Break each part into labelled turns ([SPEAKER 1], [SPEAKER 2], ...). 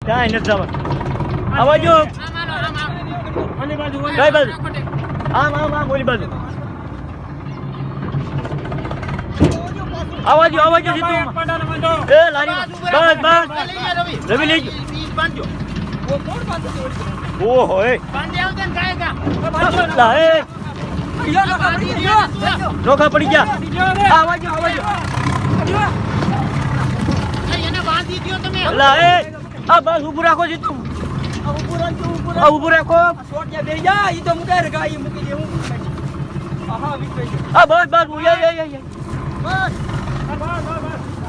[SPEAKER 1] કાંઈ નથી જવાનું. આવા જો
[SPEAKER 2] ઓલી બાજુ
[SPEAKER 1] કઈ બાજુ? આમ આમ આમ ઓલી બાજુ. આવા જો સીધું. એ લારી બસ રવિ લઈ ગયો. ઓહો એ લા એ રોકા પડી ગયા. આવા જો લા એ આ બસ ઊભું રાખો સીધું. ઊભું રાખો. હા બસ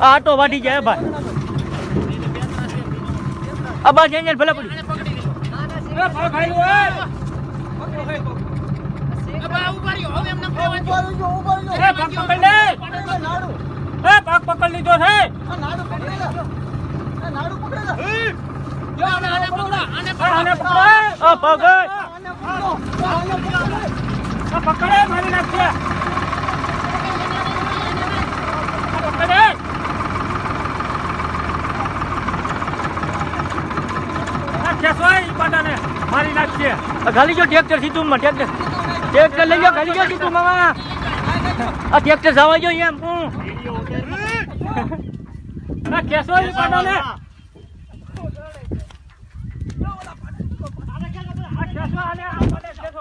[SPEAKER 1] આટો વાટી જાય ભાઈ. આ બસ અહીંયા ભલે પડ્યું.
[SPEAKER 2] પગ પકડ લીધો છે. પકડે મારી નાખશે. પકડે મારી નાખશે.
[SPEAKER 1] ખાલી જો ટ્રેક્ટર સીધું માં ટ્રેક્ટર લઈ જાઓ. ખાલી જો સીધું મામા. આ ટ્રેક્ટર જવા જો એમ.
[SPEAKER 2] કેસો પાડો ને. કેસો